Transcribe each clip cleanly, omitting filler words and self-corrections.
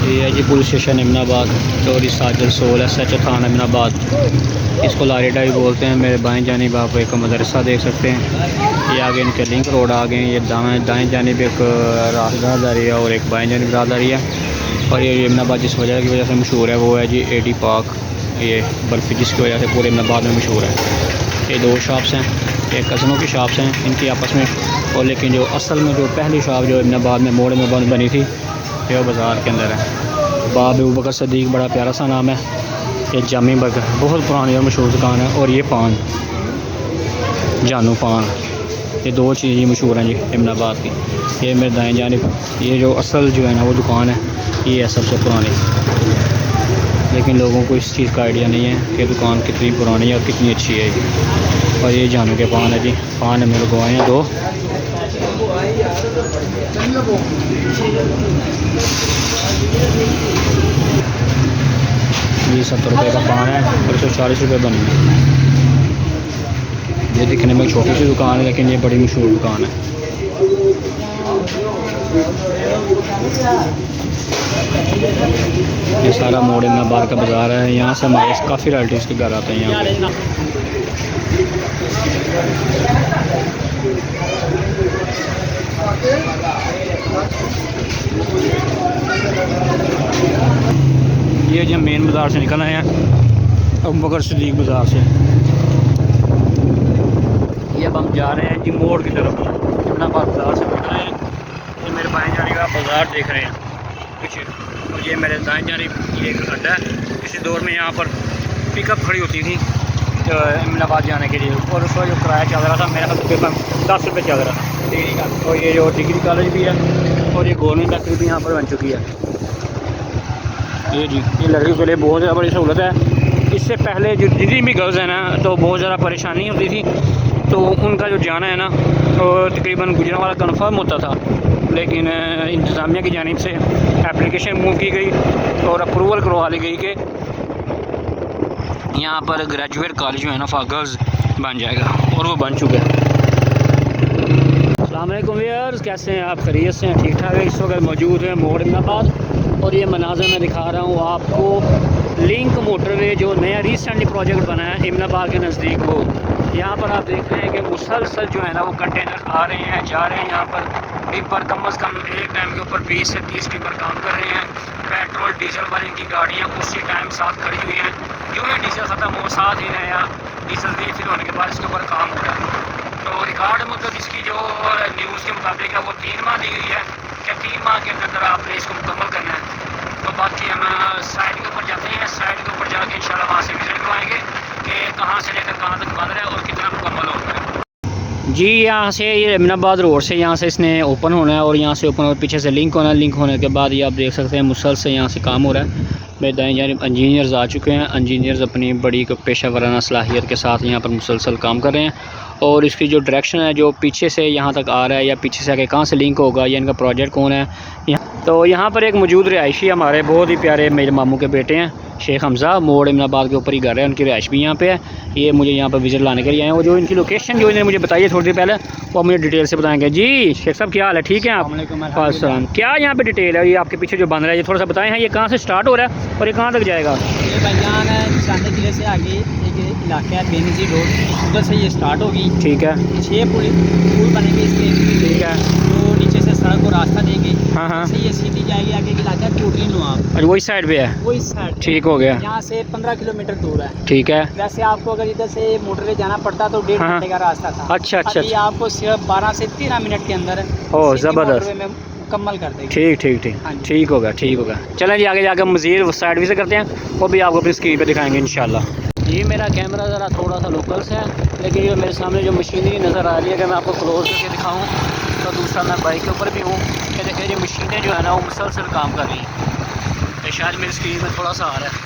ये है जी police station इमनाबाद, Chauri साजल सोल SHO थाना इमनाबाद। इसको लारी डाई बोलते हैं। मेरे बाएं जानिब आप एक मदरसा देख सकते हैं। ये आगे इनके लिंक रोड आ गए। ये दाएं जानिब एक राहदारी है और एक बाएं जानिब राहदारी है। और ये इमनाबाद जिस वजह की वजह से मशहूर है वो है जी AD पार्क। ये बर्फ़ी जिसकी वजह से पूरे इमनाबाद में मशहूर है। ये दो शॉप्स हैं, ये कज़नों की शॉप्स हैं इनकी आपस में। और लेकिन जो असल में जो पहली शॉप जो इमनाबाद में मोड़ में बनी थी ये बाज़ार के अंदर है। बाब अबू बकर सदीक, बड़ा प्यारा सा नाम है। ये जामी बर्गर बहुत पुरानी और मशहूर दुकान है। और ये पान, जानू पान, ये दो चीज़ें मशहूर हैं जी इमनाबाद की। ये मेरे दाएं जानिब ये जो असल जो है ना वो दुकान है, ये है सबसे पुरानी। लेकिन लोगों को इस चीज़ का आइडिया नहीं है कि दुकान कितनी पुरानी है और कितनी अच्छी है जी। और ये जानू के पान है जी। पान मेरे को आए हैं दो। ये 70 रुपये का पान है और 140 रुपये बनी है। ये दिखने में छोटी सी दुकान है लेकिन ये बड़ी मशहूर दुकान है। ये सारा मोड़ इमनाबाद का बाज़ार है। यहाँ से हमारे काफ़ी रिलेटिव्स के घर आते हैं यहाँ पे। ये जब मेन बाज़ार से निकल आए हैं अबू बकर सदीक बाज़ार से, ये अब हम जा रहे हैं जी मोड़ की तरफ। इमनाबाद बाज़ार से निकल आए हैं। ये मेरे बाएं जाने का बाज़ार देख रहे हैं पीछे, और ये मेरे दाएं जानिब ये एक अड्डा है। किसी दौर में यहाँ पर पिकअप खड़ी होती थी इमनाबाद जाने के लिए, और उसका जो किराया चल रहा था मेरा तकरीबन 10 रुपये चल रहा था डिग्री का। और ये जो डिग्री कॉलेज भी है और ये गवर्नमेंट फैक्ट्री भी यहाँ पर बन चुकी है। ये जी ये लड़कियों के लिए बहुत ज़्यादा बड़ी सहूलत है। इससे पहले जो जितनी भी गर्ल्स हैं ना तो बहुत ज़्यादा परेशानी होती थी, तो उनका जो जाना है ना तो तकरीबन गुजरांवाला कन्फर्म होता था। लेकिन इंतज़ामिया की जानिब से एप्लीकेशन मूव की गई और अप्रूवल करवा ली गई कि यहाँ पर ग्रेजुएट कॉलेज जो है ना फॉर गर्ल्स बन जाएगा, और वो बन चुका है। अस्सलाम वालेकुम व्यूअर्स, कैसे हैं आप? खैरियत से हैं? ठीक ठाक है। इस वक्त मौजूद है मोड़ इमनाबाद, और ये मनाज़र मैं दिखा रहा हूँ आपको लिंक मोटरवे जो नया रिसेंटली प्रोजेक्ट बना है इमनाबाद के नज़दीक। वो यहाँ पर आप देख रहे हैं कि मुसलसल जो है ना वो कंटेनर आ रहे हैं जा रहे हैं। यहाँ पर टिपर कम अज़ कम एक टाइम के ऊपर 20 से 30 टिपर काम कर रहे हैं। पेट्रोल डीजल वाली की गाड़ियाँ उसी टाइम साथ खड़ी हुई हैं। जो ही डीजल ख़त्म हो साथ ही नया डीजल रिफिल होने के बाद इसके ऊपर काम हो रहा है। तो रिकॉर्ड मतलब इसकी जो न्यूज़ के मुताबिक है वो 3 माह दी गई है कि 3 माह के अंदर आपने इसको मुकम्मल करना है। तो बाकी हम साइड के ऊपर जाते हैं। साइड के ऊपर जाके इंशाल्लाह वहाँ से विजिट करवाएंगे कि कहाँ से लेकर कहाँ तक बन रहा है और कितना मुकम्मल हो रहा है जी। यहाँ से ये इमनाबाद रोड से यहाँ से इसने ओपन होना है और यहाँ से ओपन और पीछे से लिंक होना है। लिंक होने के बाद ये आप देख सकते हैं मुसलसल यहाँ से काम हो रहा है। मेरे दाएं जानिब इंजीनियर्स आ चुके हैं। इंजीनियर्स अपनी बड़ी पेशा वराना सलाहियत के साथ यहाँ पर मुसलसल काम कर रहे हैं। और इसकी जो डायरेक्शन है जो पीछे से यहाँ तक आ रहा है या पीछे से आके कहाँ से लिंक होगा या इनका प्रोजेक्ट कौन है तो यहाँ पर एक मौजूद रिहायशी हमारे बहुत ही प्यारे मेरे मामू के बेटे हैं शेख हमज़ा, मोड़ इमनाबाद के ऊपर ही घर है। उनकी रिहाइश भी यहाँ पे है। ये मुझे यहाँ पर विज़िट लाने के लिए आए हैं। वो जो इनकी लोकेशन जो इन्होंने मुझे बताई है थोड़ी देर पहले वो मुझे डिटेल से बताएंगे। जी शेख साहब क्या हाल है? ठीक है आप? वालेकुम। क्या यहाँ पे डिटेल है? ये आपके पीछे जो बन रहा है ये थोड़ा सा बताएं हैं। ये कहाँ से स्टार्ट हो रहा है और ये कहाँ तक जाएगा? ये भाईजान है चांदे किले से आगे एक इलाका है बेनज़ीर रोड, उधर से ये स्टार्ट होगी। ठीक है। 6 पुल बनेंगे इसके। ठीक है। तो नीचे से सड़क को रास्ता देंगे। हाँ हाँ। से ये सीधी जाएगी आगे की इलाका टोटली नुआब। अच्छा वही साइड पे है? वही साइड। ठीक हो गया। यहाँ से 15 किलोमीटर दूर है। ठीक है। वैसे आपको अगर इधर से मोटरवे जाना पड़ता तो 1.5 घंटे का रास्ता था। अच्छा अच्छा। अभी आपको सिर्फ 12 से 13 मिनट के अंदर ओह ज़बरदस्त में मुकम्मल कर देंगे। ठीक ठीक ठीक ठीक होगा ठीक होगा। चलें जी आगे जाकर मज़ीद साइड विज़िट करते हैं, वो भी आपको अपनी स्क्रीन पे दिखाएंगे इंशाल्लाह। ये मेरा कैमरा ज़रा थोड़ा सा लोकल्स है, लेकिन ये मेरे सामने जो मशीनरी नज़र आ रही है कि मैं आपको क्लोज करके दिखाऊँ तो दूसरा मैं बाइक के ऊपर भी हूँ कि देखिए जो मशीनें जो है ना वो मुसलसल काम कर रही हैं। तो शायद मेरी स्क्रीन में थोड़ा सा आ रहा है।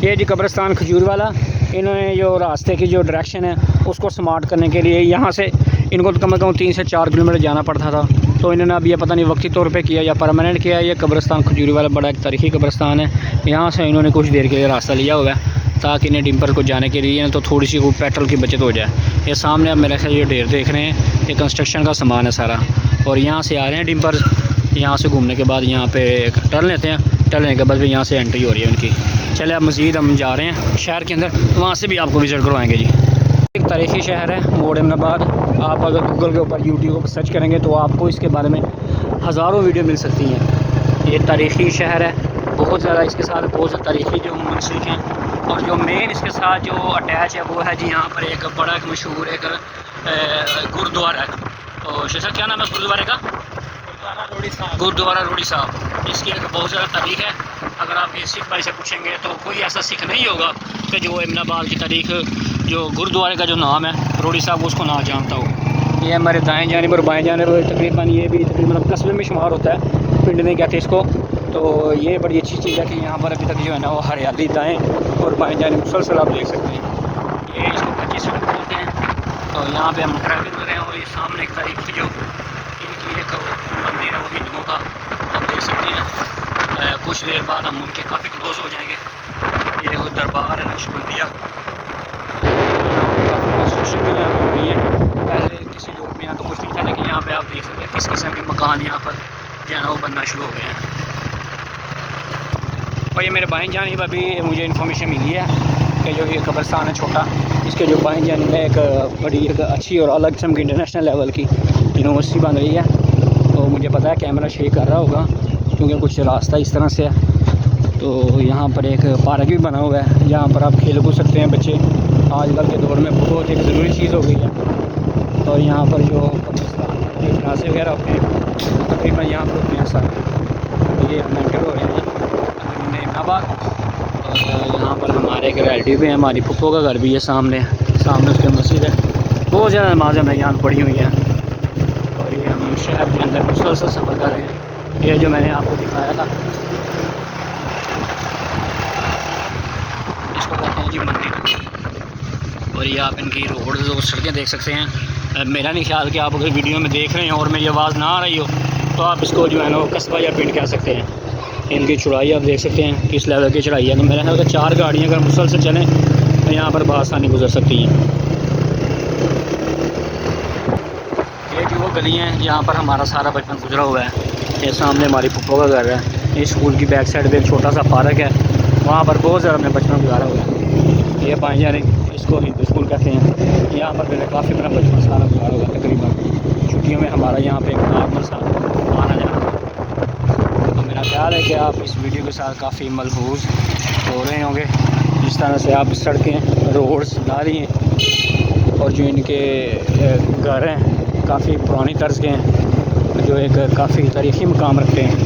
ये जी कब्रिस्तान खजूर वाला, इन्होंने जो रास्ते की जो डायरेक्शन है उसको स्मार्ट करने के लिए यहाँ से इनको तो कम से कम 3 से 4 किलोमीटर जाना पड़ता था। तो इन्होंने अब ये पता नहीं वक्ती तौर पे किया या परमानेंट किया। ये कब्रिस्तान खजूरी वाला बड़ा एक तारीखी कब्रिस्तान है। यहाँ से इन्होंने कुछ देर के लिए रास्ता लिया हुआ है ताकि इन्हें डिम्पर को जाने के लिए तो थोड़ी सी पेट्रोल की बचत हो जाए। ये सामने अब मेरे से ये ढेर देख रहे हैं, ये कंस्ट्रक्शन का सामान है सारा, और यहाँ से आ रहे हैं डिम्पर यहाँ से घूमने के बाद यहाँ पे टर्न लेते हैं, टर्न के बाद फिर यहाँ से एंट्री हो रही है उनकी। चले अब मज़ीद हम जा रहे हैं शहर के अंदर, वहाँ से भी आपको विज़िट करवाएंगे जी। एक तारीख़ी शहर है मोड़ इमनाबाद। आप अगर गूगल के ऊपर यूट्यूब पर सर्च करेंगे तो आपको इसके बारे में हज़ारों वीडियो मिल सकती हैं। ये तारीख़ी शहर है, बहुत ज़्यादा इसके साथ बहुत ज़्यादा तारीख़ी जो मुंसलिक हैं। और जो मेन इसके साथ जो अटैच है वो है जी यहाँ पर एक बड़ा एक मशहूर एक गुरुद्वारा है। तो शेख साहब क्या नाम है उस गुरुद्वारे का? गुरुद्वारा रोडी साहब। इसकी एक बहुत ज़्यादा तारीख़ है। अगर आप ये सिख भाई से पूछेंगे तो कोई ऐसा सिख नहीं होगा कि जो इमनाबाद की तारीख़ जो गुरुद्वारे का जो नाम है रोडी साहब उसको ना जानता हो। ये हमारे दाएं जानिब और बाएं जानिब तकरीबन ये भी तकरीबन कस्बे में शुमार होता है, पिंड नहीं कहते इसको। तो ये बड़ी अच्छी चीज़ है कि यहाँ पर अभी तक जो है ना वो हरियाली दाएँ और बाएं जानिब मुसलसल आप देख सकते हैं। ये इसको 25 मिनट बोलते हैं। तो यहाँ पे हम ट्रैवलिंग कर रहे हैं और ये सामने एक तारीख जो इनकी एक मंदिर है वो हिंदुओं का आप देख सकते हैं। कुछ देर बाद हम उनके काफ़ी क्लोज हो जाएंगे। ये वो दरबार है नक्शबंदिया, कंस्ट्रक्शन भी यहाँ हो गई है। पहले किसी लोग में यहाँ तो कुछ नहीं था, लेकिन यहाँ पे आप देख सकते हैं किस किस्म के मकान यहाँ पर जो है ना वो बनना शुरू हो गए हैं। और ये मेरे बाएं जानिब अभी मुझे इन्फॉर्मेशन मिली है कि जो ये कब्रिस्तान है छोटा, इसके जो बाएं जानिब में एक बड़ी एक अच्छी और अलग किस्म की इंटरनेशनल लेवल की यूनिवर्सिटी बन रही है। तो मुझे पता है कैमरा शेक कर रहा होगा क्योंकि कुछ रास्ता इस तरह से है। तो यहाँ पर एक पार्क भी बना हुआ है जहाँ पर आप खेल कूद सकते हैं बच्चे। आजकल के दौर में बहुत एक ज़रूरी चीज़ हो गई है। और यहाँ पर जो कब्रिस्तान जनाजे वगैरह होते हैं तकरीबन यहाँ पर होते हैं सारे। ये हम एंटर हो रहे हैं इमनाबाद। और यहाँ पर हमारे एक रिलेटिव भी है, हमारी फुप्पो का घर भी है सामने, सामने उसके मस्जिद है। बहुत ज़्यादा नमाज़ें में यहाँ पढ़ी हुई हैं। और ये हम शहर के अंदर मुसलसल सफ़र कर रहे हैं। ये जो मैंने आपको दिखाया था इसको कहते हैं जी मंदिर। और ये आप इनकी रोड और सड़कें देख सकते हैं। मेरा नहीं ख्याल कि आप अगर वीडियो में देख रहे हैं और मेरी आवाज़ ना आ रही हो तो आप इसको जो है ना कस्बा या पिंड कह सकते हैं। इनकी चौड़ाई आप देख सकते हैं किस लेवल की चढ़ाई है। मेरे ख्याल से 4 गाड़ियाँ अगर मुसलसल चलें तो यहाँ पर बआसानी गुजर सकती हैं। ये जो वो गली हैं जहाँ पर हमारा सारा बचपन गुजरा हुआ है। ये सामने हमारी फुप्पो का घर है। इस स्कूल की बैक साइड पे एक छोटा सा पार्क है, वहाँ पर बहुत ज़्यादा हमने बचपन गुजारा हुआ है। ये बाएं जानिब इसको हिंदू स्कूल कहते हैं। यहाँ पर मैंने काफ़ी मेरा बचपन सारा गुजारा हुआ है। तकरीबन छुट्टियों में हमारा यहाँ पे एक नॉर्मल सा आना जाना। तो मेरा ख्याल है कि आप इस वीडियो के साथ काफ़ी मलहूज़ हो रहे होंगे जिस तरह से आप सड़कें रोड्स नाली हैं और जो इनके घर हैं काफ़ी पुरानी तर्ज के हैं जो एक काफ़ी तारीख़ी मकाम रखते हैं।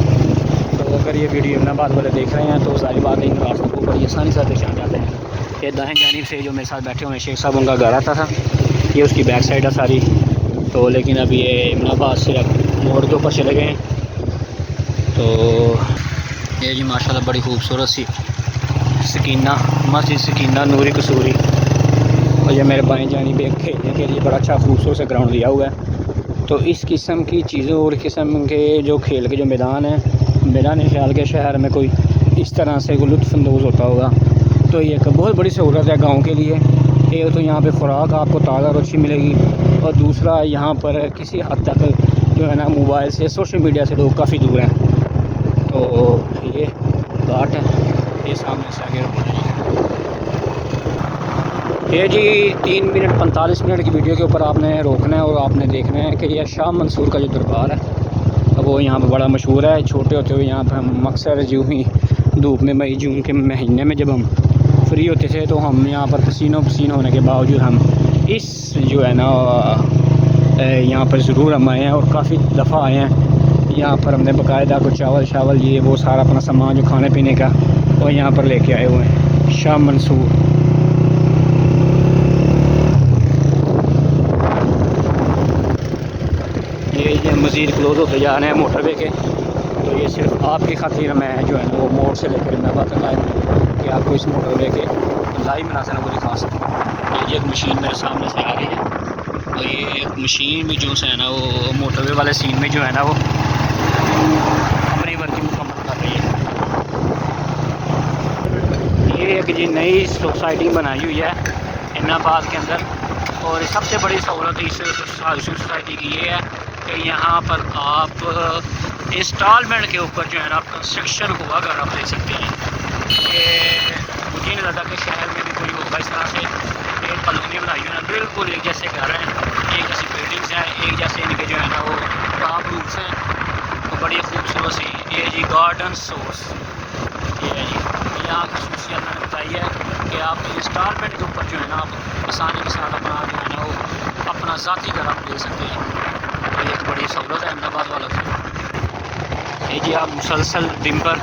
तो अगर ये वीडियो इमनाबाद वाले देख रहे हैं तो सारी बात इन रास्तों को बड़ी आसानी से पहचान जाते हैं। ये दाएं जानिब से जो मेरे साथ बैठे हुए हैं शेख साहब, उनका घर आता था, ये उसकी बैक साइड है सारी। तो लेकिन अब ये इमनाबाद से अब मोड़ के ऊपर चले गए हैं। तो ये जी माशाल्लाह बड़ी खूबसूरत सी सकीना मस्जिद सकीना नूरी कसूरी। और ये मेरे बाएं जानिब एक खेलने के लिए बड़ा अच्छा खूबसूरत सा ग्राउंड दिया हुआ है। तो इस किस्म की चीज़ों और किस्म के जो खेल के जो मैदान हैं, मेरा नहीं ख्याल के शहर में कोई इस तरह से लुत्फ़अंदोज़ होता होगा। तो ये एक बहुत बड़ी सहूलत है गांव के लिए। एक तो यहाँ पे खुराक आपको ताज़ा और अच्छी मिलेगी, और दूसरा यहाँ पर किसी हद तक जो है ना मोबाइल से सोशल मीडिया से लोग काफ़ी दूर हैं। तो ये घाट है, ये सामने से आगे हो रही है। ये जी 3 मिनट 45 मिनट की वीडियो के ऊपर आपने रोकना है और आपने देखना है कि यह शाह मंसूर का जो दरबार है वो यहाँ पर बड़ा मशहूर है। छोटे होते हुए यहाँ पर हम अक्सर जो ही धूप में मई जून के महीने में जब हम फ्री होते थे तो हम यहाँ पर पसीनों पसीन होने के बावजूद हम इस जो है ना यहाँ पर ज़रूर हम आए हैं और काफ़ी दफ़ा आए हैं। यहाँ पर हमने बाकायदा कुछ चावल शावल ये वो सारा अपना सामान जो खाने पीने का वो यहाँ पर लेके आए हुए हैं। शाह मंसूर ये मज़ीद क्लोज़ होते जा रहे हैं मोटरवे के। तो ये सिर्फ आपकी खातिर मैं जो है ना वो मोड़ से लेकर इमनाबाद तक आया हूँ कि आपको इस मोटरवे के लाइव मनाज़र को दिखा सकूँ। ये एक मशीन मेरे सामने से आ रही है और ये एक मशीन भी जो है ना वो मोटरवे वाले सीन में जो है ना वो अपनी वर्किंग मुकम्मल कर रही है। ये एक जी नई सोसाइटी बनाई हुई है इमनाबाद के अंदर, और सबसे बड़ी सहूलत इस सोसाइटी की ये है कि यहाँ पर आप इंस्टॉलमेंट के ऊपर जो है ना कंस्ट्रक्शन हुआ घर आप देख सकते हैं। ये मुझे नहीं लगता कि शहर में भी कोई होगा इस तरह से पेड़ कॉलोनी बनाई हुई है, बिल्कुल एक जैसे घर हैं, एक जैसी बिल्डिंग्स हैं, एक जैसे इनके जो है ना वो काम रूम्स हैं, तो बड़ी खूबसूरत सी। ये जी गार्डन सोर्स, ये है जी यहाँ की खसूसियत मैंने बताई है कि आप इंस्टॉलमेंट के ऊपर जो है ना आप आसानी के साथ अपना जो है ना वो अपना ज़ाती घर आप ले सकते हैं। तो ये एक बड़ी सहूलत है अहमदाबाद वालों की। ये जी आप मुसलसल दिन पर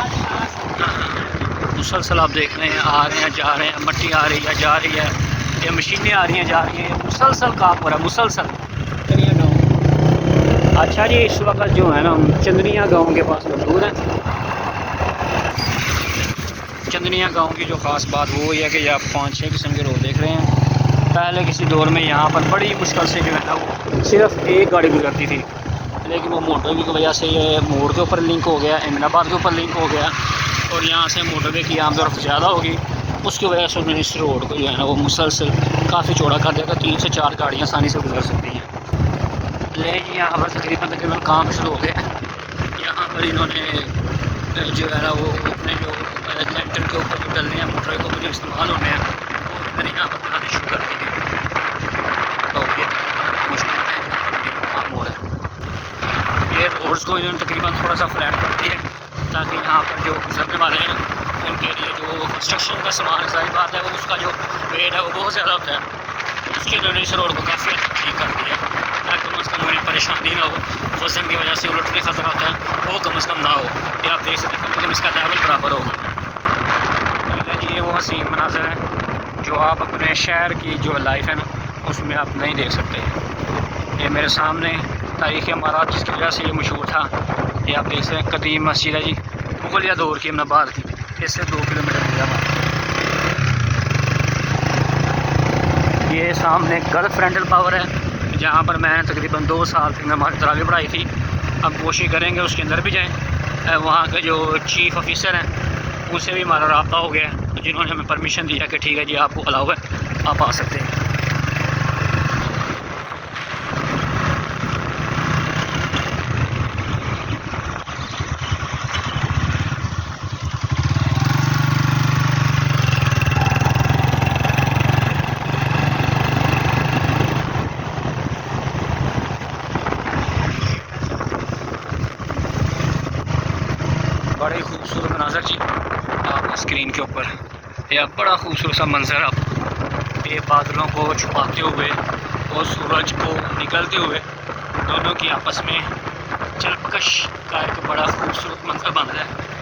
मुसलसल आप देख रहे हैं, आ रहे हैं जा रहे हैं, मट्टी आ रही है जा रही है, ये मशीनें आ रही हैं जा रही हैं, मुसलसल काम हो रहा है मुसलसल। चंद्रिया गाँव। अच्छा जी, इस वक्त जो है ना हम चंद्रिया गांव के पास मौजूद हैं। चंद्रिया गांव की जो ख़ास बात वो ये है कि आप 5-6 किस्म के रोड देख रहे हैं। पहले किसी दौर में यहाँ पर बड़ी मुश्किल से जो है ना वो सिर्फ एक गाड़ी गुजरती थी, लेकिन वो मोटरवे की वजह से ये मोड़ के ऊपर लिंक हो गया, अहमदाबाद के ऊपर लिंक हो गया, और यहाँ से मोटरवे की आमदरफ्त ज़्यादा होगी। उसकी वजह से उन्होंने इस रोड को जो है ना वो मुसलसल काफ़ी चौड़ा कर दिया था, 3 से 4 गाड़ियाँ आसानी से गुजर सकती हैं। लेकिन यहाँ पर तकरीबन काम शुरू हो गया। यहाँ पर इन्होंने जो है ना वो अपने जो लेंटर के ऊपर जो डलने हैं मोटर के ऊपर जो इस्तेमाल होने हैं वो मैंने यहाँ पर बनाने शुरू कर दिए। तो ये मुश्किल काम हो रहा है। ये रोड्स को इन्होंने तकरीबन थोड़ा सा फ्लैट कर दिया ताकि यहाँ पर जो गुजरने वाले हैं उनके लिए जो कंस्ट्रक्शन का सामान सारी बात है वो उसका जो वेट है वो बहुत ज़्यादा होता है। उसके इन्होंने इस रोड को काफ़ी ठीक कर दिया ताकि कम अज़ कम उन्हें परेशानी ना हो, वजन की वजह से उलटने का खतरा होता है वो कम अज़ कम ना हो। ये आप देख सकते हैं, लेकिन इसका लेवल बराबर होगा। ये वो हसीन मनाज़र है जो आप अपने शहर की जो लाइफ है ना उसमें आप नहीं देख सकते। ये मेरे सामने तारीख़ इमारत जिसकी वजह से ये मशहूर था, ये आप देख सकते हैं कदीम मस्जिद है जी, मुगलिया दौर की अहमदाबाद की, इससे 2 किलोमीटर दूर है। ये सामने गल्फ रेंटल पावर है जहाँ पर मैं तकरीबन 2 साल से नमाज़ तरावी पढ़ाई थी। अब कोशिश करेंगे उसके अंदर भी जाएँ। वहाँ के जो चीफ़ ऑफिसर हैं उनसे भी हमारा रब्ता हो गया है, तो जिन्होंने हमें परमिशन दिया कि ठीक है जी आपको अलाउ है, आप आ सकते हैं। बड़े खूबसूरत मंजर जी आप स्क्रीन के ऊपर, यह बड़ा खूबसूरत सा मंजर आप ये बादलों को छुपाते हुए और सूरज को निकलते हुए दोनों की आपस में चलकश का एक बड़ा खूबसूरत मंजर बन रहा है।